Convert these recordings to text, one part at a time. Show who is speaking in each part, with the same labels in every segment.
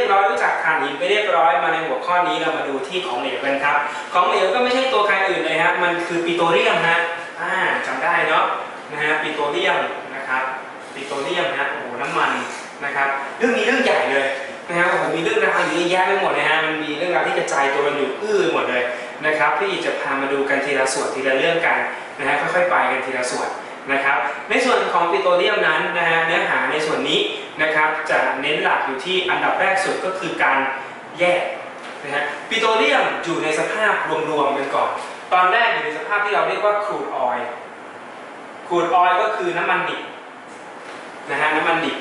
Speaker 1: บร้อยรู้จักถ่านหินไปเรียบร้อยมาในหัวข้อนี้เรามาดูที่ของเหลวกันครับของเหลวก็ไม่ใช่ตัวใครอื่นเลยฮะมันคือปิโตรเลียมฮะจำได้เนาะนะฮะปิโตรเลียมนะครับปิโตรเลียมฮะโอ้โหน้ำมันนะครับเรื่องนี้เรื่องใหญ่เลยนะฮะโอ้โหมีเรื่องราวเยอะแยะไปหมดเลยฮะมันมีเรื่องราวที่กระจายตัวกันอยู่หมดเลยนะครับพี่จะพามาดูกันทีละส่วนทีละเรื่องกันนะฮะค่อยๆไปกันทีละส่วนนะครับในส่วนของปิโตรเลียมนั้นนะฮะเนื้อหาในส่วนนี้นะครับจะเน้นหลักอยู่ที่อันดับแรกสุดก็คือการแยกนะฮะปิโตรเลียมอยู่ในสภาพรวมๆกันก่อนตอนแรกอยู่ในสภาพที่เราเรียกว่าครูดออยล์ก็คือน้ำมันดิบนะฮะน้ำมันดิบ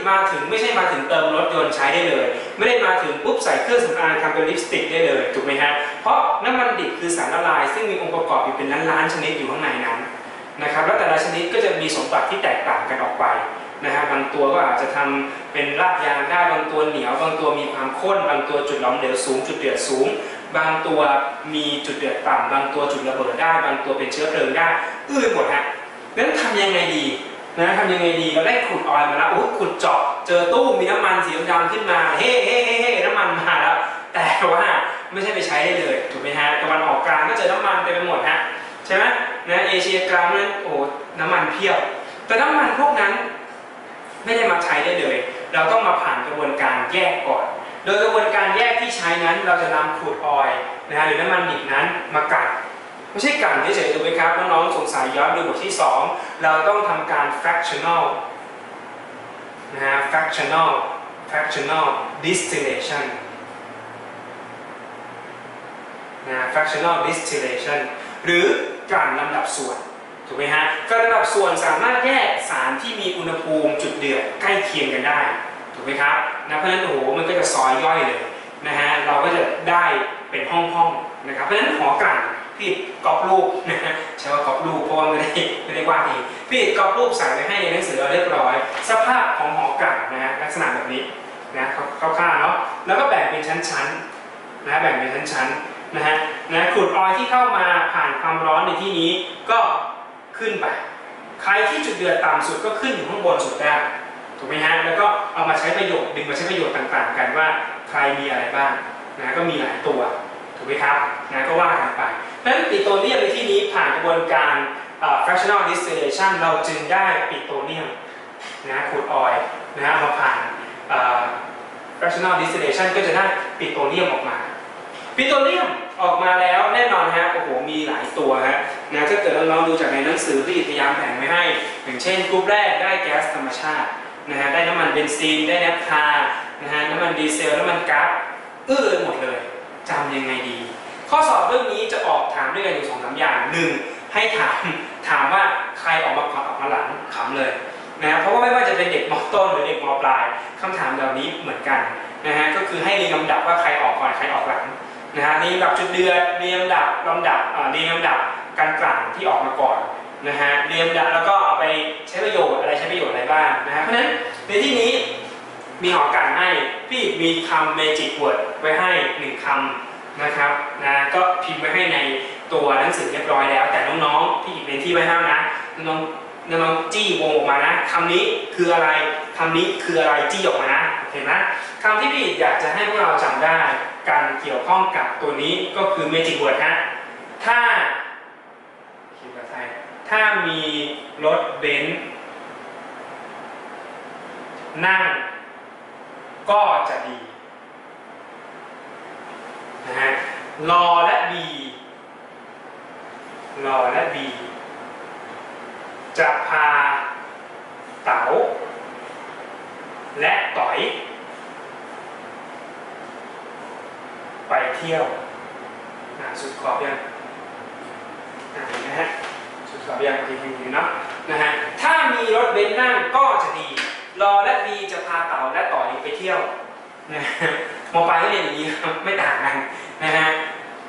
Speaker 1: มาถึงไม่ใช่มาถึงเติมรถยนต์ใช้ได้เลยไม่ได้มาถึงปุ๊บใส่เครื่องสำอางทำเป็นลิปสติกได้เลยถูกไหมฮะเพราะน้ำมันดิบคือสารละลายซึ่งมีองค์ประกอบอยู่เป็นล้านๆชนิดอยู่ข้างในนั้นนะครับแล้วแต่ละชนิดก็จะมีสมบัติที่แตกต่างกันออกไปนะฮะบางตัวก็อาจจะทำเป็นรากยางได้บางตัวเหนียวบางตัวมีความข้นบางตัวจุดหลอมเหลวสูงจุดเดือดสูงบางตัวมีจุดเดือดต่ำบางตัวจุดระเบิดได้บางตัวเป็นเชื้อเพลิงได้หมดฮะงั้นทำยังไงดีนะทำยังไงดีเราได้ขุดออยล์มาแล้วขุดเจาะเจอตู้มีน้ำมันสีดำๆขึ้นมาเฮ้น้ำมันมาแล้วแต่ว่าไม่ใช่ไปใช้ได้เลยถูกไหมฮะตะวันออกกลางก็เจอน้ำมันเต็มไปหมดฮะใช่ไหมนะเอเชียกลางนั้นโอ้น้ำมันเพียบแต่น้ำมันพวกนั้นไม่ได้มาใช้ได้เลยเราต้องมาผ่านกระบวนการแยกก่อนโดยกระบวนการแยกที่ใช้นั้นเราจะนำครูดออยล์นะฮะหรือน้ำมันดิบนั้นมากั่นไม่ใช่กั่นเฉยๆถูกไหมครับน้องๆสงสัยย้อนดูบทที่2เราต้องทำการ fractional นะฮะ fractional distillation นะ fractional distillation หรือการลำดับส่วนถูกไหมฮะการลำดับส่วนสามารถแยกสารที่มีอุณหภูมิจุดเดือดใกล้เคียงกันได้ถูกไหมครับนะเพราะฉะนั้นโอ้โหมันก็จะซอยย่อยเลยนะฮะเราก็จะได้เป็นห้องนะครับเพราะฉะนั้นหอกลั่นพี่ก๊อปรูปนะฮะใช้ว่าก๊อปรูปเพราะว่าไม่ได้วาดเองพี่ก๊อปรูปใส่ไว้ให้ในหนังสือเราเรียบร้อยสภาพของหอกลั่นนะฮะลักษณะแบบนี้นะคร่าวๆเนาะแล้วก็แบ่งเป็นชั้นๆนะแบ่งเป็นชั้นๆนะฮะครูดออยล์ที่เข้ามาผ่านความร้อนในที่นี้ก็ขึ้นไปใครที่จุดเดือดต่ำสุดก็ขึ้นอยู่ข้างบนสุดได้ถูกไหมฮะแล้วก็เอามาใช้ประโยชน์ดึงมาใช้ประโยชน์ต่างๆกันว่าใครมีอะไรบ้างนะก็มีหลายตัวถูกไหมครับนะก็ว่ากันไปนั้นปิโตรเลียมในที่นี้ผ่านกระบวนการ fractional distillation เราจึงได้ปิโตรเลียมนะครูดออยล์นะมาผ่าน fractional distillation ก็จะได้ปิโตรเลียมออกมาปิโตรเลียมออกมาแล้วแน่นอนฮะโอ้โหมีหลายตัวฮะนะถ้าเกิดน้องๆดูจากในหนังสือที่พยายามแบ่งไว้ให้อย่างเช่นกลุ่มแรกได้แก๊สธรรมชาตินะฮะได้น้ำมันเบนซินได้แนปทานะฮะน้ำมันดีเซลน้ำมันก๊าซหมดเลยจำยังไงดีข้อสอบเรื่องนี้จะออกถามด้วยกันอยู่2-3 อย่าง1ให้ถามว่าใครออกมาก่อนออกมาหลังขำเลยนะเพราะว่าไม่ว่าจะเป็นเด็กม.ต้นหรือเด็กม.ปลายคำถามเหล่านี้เหมือนกันนะฮะก็คือให้เรียงลำดับว่าใครออกก่อนใครออกหลังนะฮะเรียงลำดับจุดเดือดเรียงลำดับการกลั่นที่ออกมาก่อนนะฮะเรียงลำดับแล้วก็เอาไปใช้ประโยชน์อะไรบ้างนะฮะเพราะฉะนั้นในที่นี้มีหอกลั่นให้พี่มีคำ magic word ไว้ให้1 คำนะครับนะก็พิมพ์ไว้ให้ในตัวหนังสือเรียบร้อยแล้วแต่น้องๆพี่เรียนที่ไว้ให้นะน้องจี้วงออกมานะคำนี้คืออะไรคำนี้คืออะไรจี้ออกมานะโอเคนะคำที่พี่อยากจะให้พวกเราจำได้การเกี่ยวข้องกับตัวนี้ก็คือ magic word ฮะถ้ามีรถเบนซ์นั่งก็จะดีนะฮะรอและบีจะพาเต๋าและต๋อยไปเที่ยวสุดขอบยังนะฮะสุดขอบยังทีนี้เนาะนะฮะถ้ามีรถเบนซ์นั่งก็จะดีรอและบีจะพาเต๋าและต๋อยไปเที่ยวนะม.ปลายก็เรียนอย่างนี้ไม่ต่างกันนะฮะ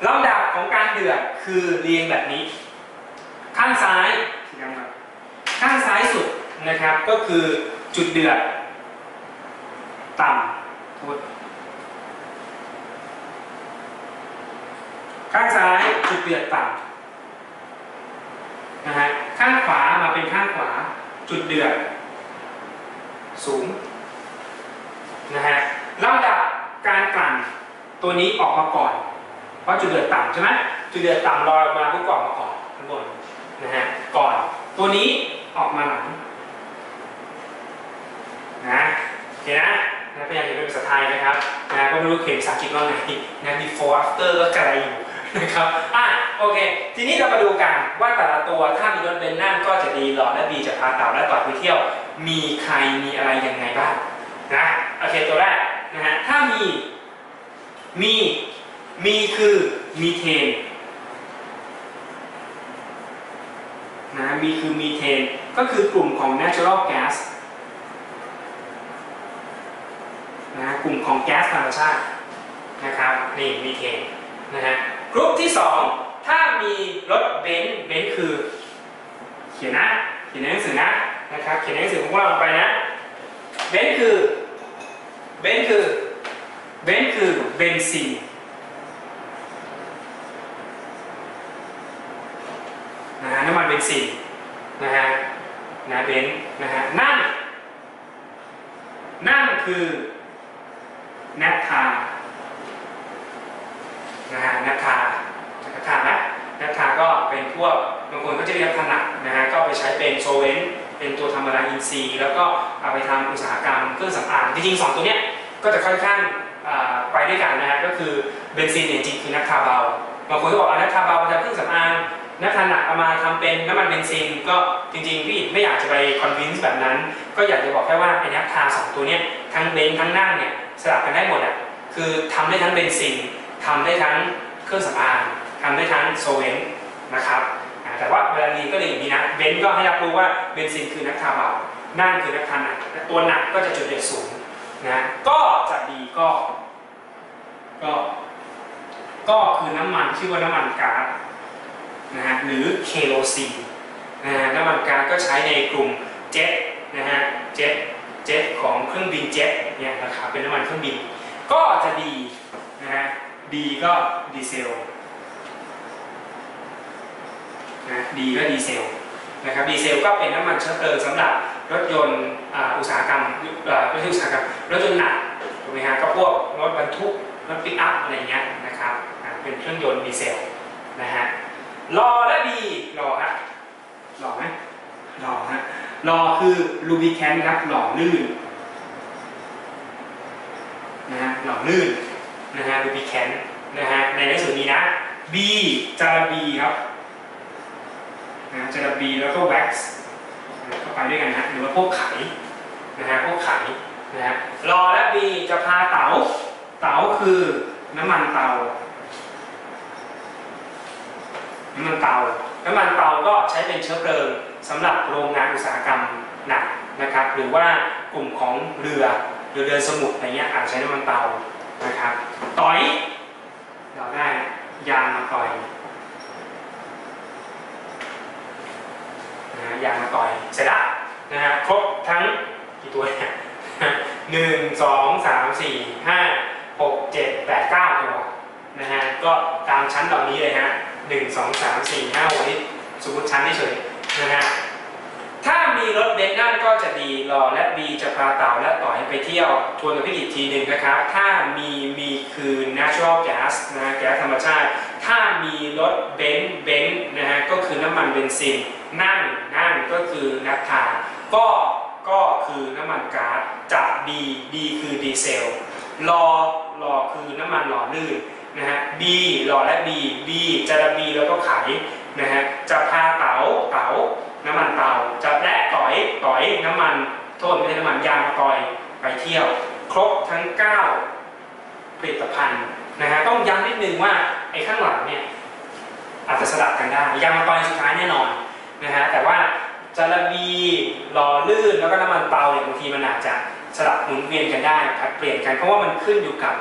Speaker 1: ลำดับของการเดือดคือเรียงแบบนี้ข้างซ้ายสุดนะครับก็คือจุดเดือดต่ำข้างซ้ายจุดเดือดต่ำนะฮะข้างขวามาเป็นข้างขวาจุดเดือดสูงนะฮะ ลำดับการกลั่นตัวนี้ออกมาก่อนเพราะจุดเดือดต่ำใช่ไหมจุดเดือดต่ำลอยออกมาปุ๊บก็ออกมาก่อนข้างบนนะฮะก่อนตัวนี้ออกมาหลังนะโอเคนะพยายามจะเป็นภาษาไทยนะครับนะก็ไม่รู้เขียนภาษาอังกฤษว่าไงนะ before after ก็กระไรอยู่นะครับโอเคทีนี้เรามาดูกันว่าแต่ละตัวถ้ามีรถเบนซ์นั่นก็จะดีหล่อและบีจะพาเต่าและต่อไปเที่ยวมีใครมีอะไรยังไงบ้างนะโอเคตัวแรกนะฮะถ้ามีคือมีเทนนะมีคือมีเทนก็คือกลุ่มของ natural gas นะกลุ่มของแก๊สธรรมชาตินะครับนี่มีเทนนะฮะกลุ่มที่2ถ้ามีรถเบนซ์คือเขียนในหนังสือนะครับเขียนในหนังสือของเราลงไปนะเบนซ์คือเบนซินนะฮะน้ำมันเบนซินนะฮะเบนซ์นะฮะนั่นคือแนปทานะฮะแนปทาก็เป็นพวกบางคนก็จะเรียกถนัดนะฮะก็ไปใช้เป็นโซเวนต์เป็นตัวทำละลายอินทรีย์แล้วก็เอาไปทำอุตสาหกรรมเครื่องสำอางจริงๆ2ตัวเนี้ยก็จะค่อนข้างไปด้วยกันนะฮะก็คือเบนซินเนี่ยจริงคือนักทาเบาบางคนก็บอกนักทาเบาทำเครื่องสำอางนักทาหนักเอามาทำเป็นน้ำมันเบนซินก็จริงๆพี่ไม่อยากจะไปคอนวินส์แบบนั้นก็อยากจะบอกแค่ว่าไอ้นักทา2ตัวเนี้ยทั้งเบนทั้งนั่งเนี่ยสลับกันได้หมดคือทำได้ทั้งเบนซินทำได้ทั้งเครื่องสำอางทำได้ทั้งโซเวนต์นะครับแต่ว่าเวลาเรียนก็เรียนอย่างนี้นะเบนก็ให้รับรู้ว่าเบนซินคือนักทาเบานั่นคือนักทาหนักตัวหนักก็จะจุดเด่นสูงนะก็จะดีก็คือน้ำมันชื่อว่าน้ำมันก๊าซนะฮะหรือเคโรซีนนะฮะน้ำมันก๊าซก็ใช้ในกลุ่มเจ็ตนะฮะเจ็ตของเครื่องบินเจ็ตเนี่ยนะครับเป็นน้ำมันเครื่องบินก็จะดีนะฮะดีก็ดีเซลนะดีก็ดีเซลนะครับดีเซลก็เป็นน้ำมันเชื้อเพลิงสำหรับรถยนต์อุตสาหกรรมไม่ใช่อุตสาหกรรมรถยนต์หนักถูกไหมฮะก็พวกรถบรรทุกรถปิกอัพอะไรเงี้ยนะครับเป็นเครื่องยนต์ดีเซลนะฮะลอและบีลอฮะหล่อไหมหล่อฮะลอคือลูบิแคนครับหล่อลื่นนะฮะหล่อลื่นนะฮะลูบิแคนนะฮะในหนังสือนี้นะบีจาระบีครับจาระบีแล้วก็แว็กซ์เข้าไปด้วยกันฮะหรือว่าพวกไขนะฮะพวกไขนะฮะลอและบีจะพาเต๋าคือน้ำมันเตาก็ใช้เป็นเชื้อเพลิงสำหรับโรงงานอุตสาหกรรมหนักนะครับหรือว่ากลุ่มของเรือสมุทรอะไรเงี้ยอาจใช้น้ำมันเตานะครับต่อยเราได้ยางมาต่อยยางมาต่อยเสร็จแล้วนะฮะครบทั้งกี่ตัวเนี่ย1 2 3 4 5 6 7 8 9ตัวนะฮะก็ตามชั้นเหล่านี้เลยฮะ1 2 3 4 5 6นี่สมมติชั้นเฉยๆนะฮะถ้ามีรถเบนซ์นั่นก็จะดีรอและบีจะพาเต่าและต่อยไปเที่ยวทวนกับพี่อีกทีหนึ่งนะครับถ้ามีคือ natural gas นะแก๊สธรรมชาติถ้ามีรถเบนซ์นะฮะก็คือน้ำมันเบนซินนั่นก็คือนักทาก็คือน้ำมันก๊าซจะดีคือดีเซลรอคือน้ำมันหล่อลื่นนะฮะบีรอและบีจะระบีแล้วก็ไขนะฮะจะพาเต๋าน้ำมันเตาจะและต่อยน้ำมันโทษไม่ใช่น้ำมันยางมาต่อยไปเที่ยวครบทั้ง9ผลิตภัณฑ์นะฮะต้องย้ำนิดนึงว่าไอ้ข้างหลังเนี่ยอาจจะสลับกันได้ยางมาต่อยสุดท้ายแน่นอนนะฮะแต่ว่าจาระบีหล่อลื่นแล้วก็น้ำมันเตาเนี่ยบางทีมันอาจจะสลับหมุนเวียนกันได้ผัดเปลี่ยนกันเพราะว่ามันขึ้นอยู่กับ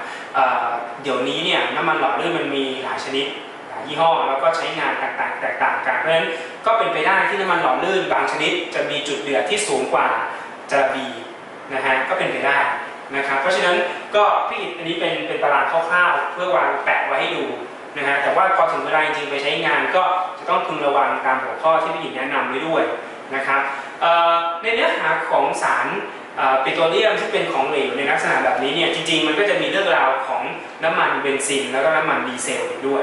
Speaker 1: เดี๋ยวนี้เนี่ยน้ำมันหล่อลื่นมันมีหลายชนิดยี่ห้อแล้วก็ใช้งานแตกต่างกันเพราะฉะนั้นก็เป็นไปได้ที่น้ำมันหล่อลื่นบางชนิดจะมีจุดเดือดที่สูงกว่าจาระบีนะฮะก็เป็นไปได้นะครับเพราะฉะนั้นก็พี่อิฐอันนี้เป็นตารางคร่าวๆเพื่อวางแปะไว้ให้ดูนะฮะแต่ว่าพอถึงเวลาจริงๆไปใช้งานก็จะต้องพึงระวังตามหัวข้อที่พี่อิฐแนะนำไว้ด้วยนะครับในเนื้อหาของสาร ปิโตรเลียมที่เป็นของเหลวในลักษณะแบบนี้เนี่ยจริงๆมันก็จะมีเรื่องราวของน้ำมันเบนซินแล้วก็น้ำมันดีเซลอีกด้วย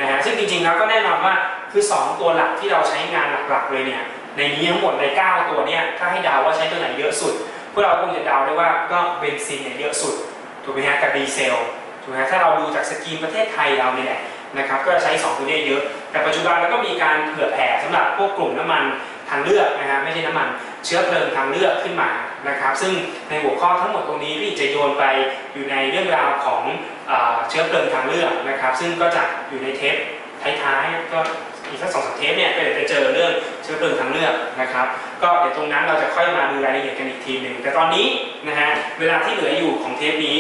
Speaker 1: นะฮะซึ่งจริงๆแล้วก็แน่นอนว่าคือ2ตัวหลักที่เราใช้งานหลักๆเลยเนี่ยในนี้ทั้งหมดใน9ตัวเนี่ยถ้าให้เดาว่าใช้ตัวไหนเยอะสุดพวกเราคงจะเดาได้ว่าก็เบนซินเนี่ยเยอะสุดถูกไหมฮะกับดีเซลถูกไหมถ้าเราดูจากสกีมประเทศไทยเราเนี่ยแหละนะครับก็จะใช้2ตัวนี้เยอะแต่ปัจจุบันเราก็มีการเผื่อแผ่สำหรับพวกกลุ่มน้ำมันทางเลือกนะฮะไม่ใช่น้ำมันเชื้อเพลิงทางเลือกขึ้นมานะครับซึ่งในหัวข้อทั้งหมดตรงนี้พี่จะโยนไปอยู่ในเรื่องราวของเชื้อเพลิงทางเลือกนะครับซึ่งก็จะอยู่ในเทปท้ายๆก็อีกสัก2-3เทปเนี่ยก็จะเจอเรื่องเชื้อเพลิงทางเลือกนะครับก็เดี๋ยวตรงนั้นเราจะค่อยมาดูรายละเอียดกันอีกทีหนึ่งแต่ตอนนี้นะฮะเวลาที่เหลืออยู่ของเทปนี้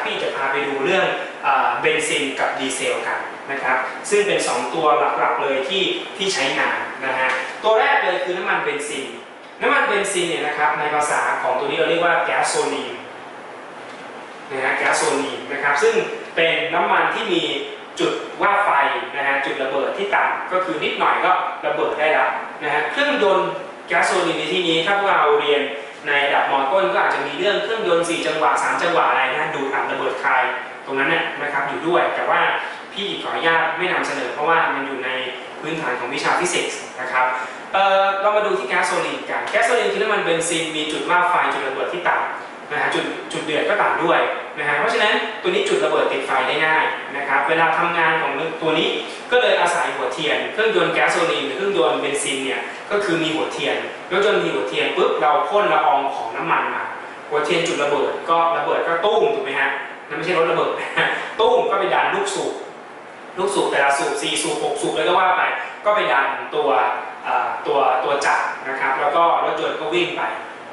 Speaker 1: พี่จะพาไปดูเรื่องเบนซินกับดีเซลกันนะครับซึ่งเป็น2ตัวหลักๆเลยที่ใช้งานนะฮะตัวแรกเลยคือน้ำมันเบนซินเนี่ยนะครับในภาษาของตัวนี้เราเรียกว่าแก๊สโซลีนนะฮะแก๊สโซลีนนะครับซึ่งเป็นน้ำมันที่มีจุดว่าไฟนะฮะจุดระเบิดที่ต่ำก็คือนิดหน่อยก็ระเบิดได้แล้วนะฮะเครื่องยนต์แก๊สโซลีนในที่นี้ถ้าพวกเราเรียนในระดับม.ต้นก็อาจจะมีเรื่องเครื่องยนต์4 จังหวะ3 จังหวะอะไรนะดูดอัดระเบิดคายตรงนั้นเนี่ยนะครับอยู่ด้วยแต่ว่าพี่ขออนุญาตไม่นำเสนอเพราะว่ามันอยู่ในพื้นฐานของวิชาฟิสิกส์นะครับเรามาดูที่แก๊สโซลีนกันแก๊สโซลีนคือน้ำมันเบนซินมีจุดว่าไฟจุดระเบิดที่ต่ำนะฮะจุดเดือดก็ต่ำด้วยนะฮะเพราะฉะนั้นตัวนี้จุดระเบิดติดไฟได้ง่ายนะครับเวลาทำงานของตัวนี้ก็เลยอาศัยหัวเทียนเครื่องยนต์แก๊สโซลีนหรือเครื่องยนต์เบนซินเนี่ยก็คือมีหัวเทียนรถยนต์มีหัวเทียนปุ๊บเราพ่นละอองของน้ำมันมาหัวเทียนจุดระเบิดก็ตุ้มถูกไหมฮะนั่นไม่ใช่รถระเบิดตุ้มก็ไปดันลูกสูบแต่ละสูบ4 สูบ 6 สูบแล้วก็ว่าไปก็ไปดันตัวจักรนะครับแล้วก็รถยนต์ก็วิ่งไป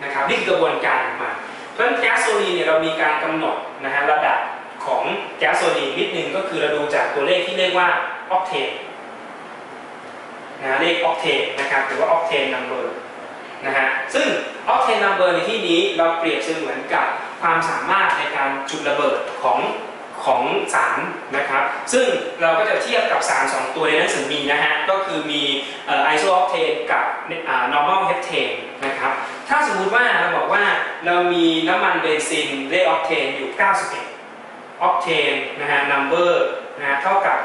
Speaker 1: นะครับนี่คือกระบวนการมาเพราะฉะนั้นแก๊สโซลีนเนี่ยเรามีการกำหนดนะฮะระดับของแก๊สโซลีนนิดนึงก็คือเราดูจากตัวเลขที่เรียกว่าออกเทนนะเลขออกเทนนะครับหรือว่าออกเทนนัมเบอร์นะฮะซึ่งออกเทนนัมเบอร์ในที่นี้เราเปรียบเสมือนกับความสามารถในการจุดระเบิดของสารนะครับซึ่งเราก็จะเทียบกับสาร2ตัวในหนังสือมีนะฮะก็คือมีไอโซออกเทนกับnormal heptane นะครับถ้าสมมุติว่าเราบอกว่าเรามีน้ำมันเบนซินเลขออกเทนอยู่91ออกเทนนะฮะ number นะเท่ากับ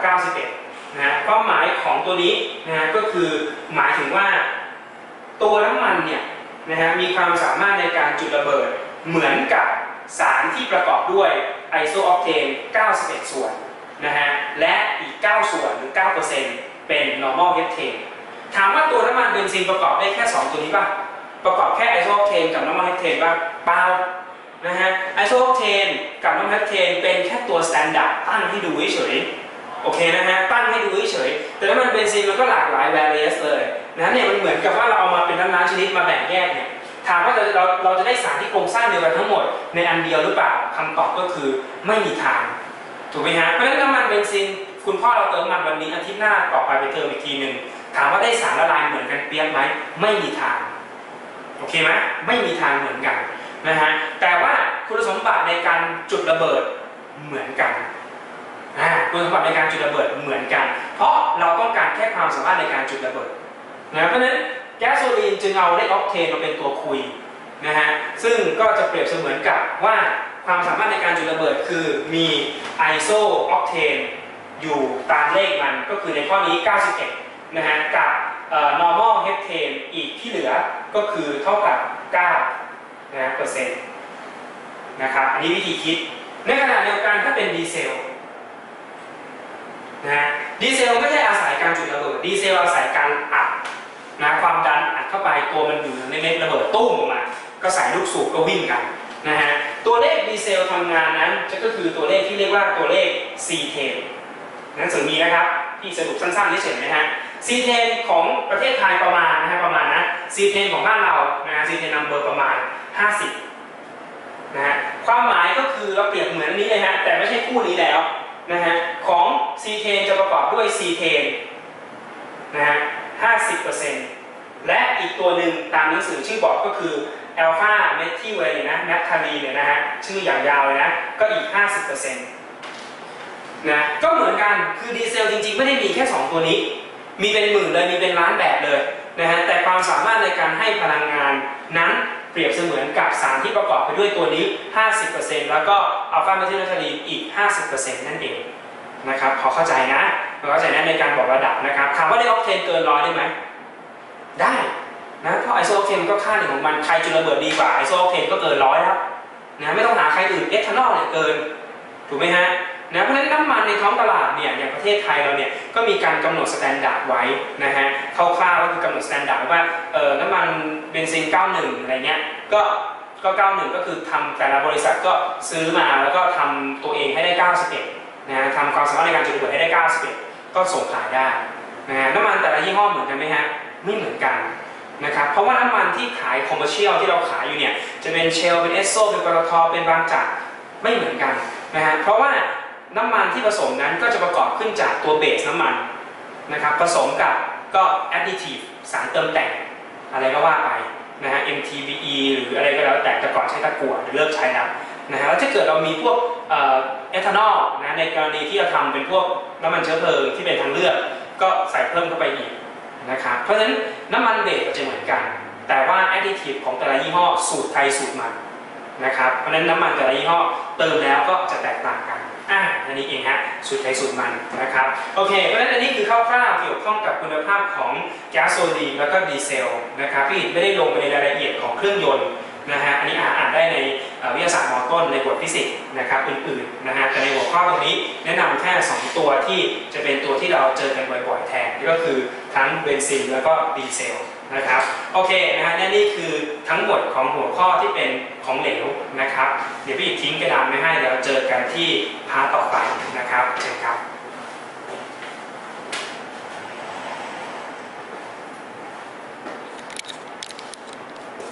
Speaker 1: 91นะความหมายของตัวนี้นะฮะก็คือหมายถึงว่าตัวน้ำมันเนี่ยนะฮะมีความสามารถในการจุดระเบิดเหมือนกับสารที่ประกอบด้วยไอโซออกเทน91 ส่วนนะฮะและอีก9 ส่วนหรือ 9% เป็น normal heptane ถามว่าตัวน้ำมันเบนซินประกอบได้แค่2ตัวนี้ป่ะประกอบแค่ไอโซออกเทนกับ normal heptane ป่ะเปล่านะฮะไอโซออกเทนกับ normal heptane เป็นแค่ตัว standard ตั้งให้ดูเฉยโอเคนะฮะตั้งให้ดูเฉยแต่น้ำมันเบนซินมันก็หลากหลาย various เลยนะเนี่ยมันเหมือนกับว่าเราเอามาเป็นน้ำชนิดมาแบ่งแยกเนี่ยถามว่าเราจะได้สารที่โครงสร้างเดียวกันทั้งหมดในอันเดียวหรือเปล่าคำตอบก็คือไม่มีทางถูกไหมฮะเพราะฉะนั้นน้ำมันเบนซินคุณพ่อเราเติมมันวันนี้อาทิตย์หน้าต่อไปเติมอีกทีหนึ่งถามว่าได้สารละลายเหมือนกันเปียกไหมไม่มีทางโอเคไหมไม่มีทางเหมือนกันนะฮะแต่ว่าคุณสมบัติในการจุดระเบิดเหมือนกันคุณสมบัติในการจุดระเบิดเหมือนกันเพราะเราต้องการแค่ความสามารถในการจุดระเบิดนะเพราะฉะนั้นแก๊สโซลีนจึงเอาเลขออกเทนมาเป็นตัวคุยนะฮะซึ่งก็จะเปรียบเสมือนกับว่าความสามารถในการจุดระเบิดคือมีไอโซออกเทนอยู่ตามเลขมันก็คือในข้อนี้91นะฮะกับnormal heptane อีกที่เหลือก็คือเท่ากับ9นะเปอร์เซ็นต์นะครับอันนี้วิธีคิดในขณะเดียวกันถ้าเป็นดีเซลนะดีเซลไม่ใช่อาศัยการจุดระเบิดดีเซลอาศัยการอัดนะความดันอัดเข้าไปตัวมันอยู่ในเม็ดระเบิดตุ้มออกมาก็ใส่ลูกสูบก็วิ่งกันนะฮะตัวเลขดีเซลทำงานนั้นก็คือตัวเลขที่เรียกว่าตัวเลข C10 หนังสือมีนะครับที่สรุปสั้นๆเฉยๆนะฮะ C10 ของประเทศไทยประมาณนะ C10 ของบ้านเรานะฮะ C10 number ประมาณ50นะฮะความหมายก็คือเราเปรียบเหมือนนี้เลยฮะแต่ไม่ใช่คู่นี้แล้วนะฮะของ C10 จะประกอบด้วย C10 นะฮะ50%และอีกตัวหนึ่งตามหนังสือชื่อบอกก็คืออัลฟาเมทิลเลยนะนัททาลีเนี่ยนะฮะชื่ออย่างยาวเลยนะก็อีก 50% นะก็เหมือนกันคือดีเซลจริงๆไม่ได้มีแค่2ตัวนี้มีเป็นหมื่นเลยมีเป็นล้านแบบเลยนะฮะแต่ความสามารถในการให้พลังงานนั้น เปรียบเสมือนกับสารที่ประกอบไปด้วยตัวนี้ 50% แล้วก็อัลฟาเมทิลนัฟทาลีนอีก 50% นั่นเองนะครับพอเข้าใจนะในการบอกระดับนะครับถามว่าได้ออกเทนเกิน100ได้ไหมได้นะเพราะไอโซออกเทนก็ค่าหนึ่งของมันใครจุลระเบิดดีกว่าไอโซออกเทนก็เกิน100แล้วนะไม่ต้องหาใครอื่นเอทานอลเนี่ยเกินถูกไหมฮะนะเพราะฉะนั้นน้ำมันในท้องตลาดเนี่ยอย่างประเทศไทยเราเนี่ยก็มีการกำหนดสแตนดาร์ดไว้นะฮะคร่าวๆก็คือกำหนดสแตนดาร์ดว่าน้ำมันเบนซิน91อะไรเงี้ยก็91ก็คือทำแต่ละบริษัทก็ซื้อมาแล้วก็ทำตัวเองให้ได้91นะฮะทำความสามารถในการจุลระเบิดให้ได้91ก็ส่งขายได้นะฮะน้ำมันแต่ละยี่ห้อเหมือนกันไหมฮะไม่เหมือนกันนะครับเพราะว่าน้ำมันที่ขายคอมเมอร์เชียลที่เราขายอยู่เนี่ยจะเป็นเชลเป็นเอสโซเป็นปตทเป็นบางจากไม่เหมือนกันนะฮะเพราะว่าน้ำมันที่ผสมนั้นก็จะประกอบขึ้นจากตัวเบสน้ำมันนะครับผสมกับก็แอดดิทีฟสารเติมแต่งอะไรก็ว่าไปนะฮะ MTBE หรืออะไรก็แล้วแต่ก่อนใช้ตะกั่วหรือเลิกใช้แล้วนะฮะแล้วถ้าเกิดเรามีพวกเอทานอลนะในกรณีที่เราทำเป็นพวกน้ำมันเชื้อเพลิงที่เป็นทางเลือกก็ใส่เพิ่มเข้าไปอีกนะครับเพราะฉะนั้นน้ำมันเบสจะเหมือนกันแต่ว่าแอดดิทีฟของแต่ละยี่ห้อสูตรใครสูตรมันนะครับเพราะฉะนั้นน้ำมันแต่ละยี่ห้อเติมแล้วก็จะแตกต่างกันอันนี้เองฮะสูตรใครสูตรมันนะครับโอเคเพราะฉะนั้นอันนี้คือคร่าวๆเกี่ยวข้องกับคุณภาพของแก๊สโซลีนแล้วก็ดีเซลนะครับพี่ไม่ได้ลงไปในรายละเอียดของเครื่องยนต์นะฮะอันนี้อ่านได้ในวิทยาศาสตร์ม.ต้นในบทฟิสิกส์นะครับอื่นๆนะฮะแต่ในหัวข้อตรงนี้แนะนำแค่2ตัวที่จะเป็นตัวที่เราเจอกันบ่อยๆแทนก็คือทั้งเบนซินแล้วก็ดีเซลนะครับโอเคนะฮะนี่คือทั้งหมดของหัวข้อที่เป็นของเหลวนะครับเดี๋ยวพี่ทิ้งกระดานไว้ให้เดี๋ยวเจอกันที่พาร์ทต่อไปนะครับเชิญครับ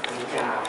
Speaker 1: อันนี้ยาว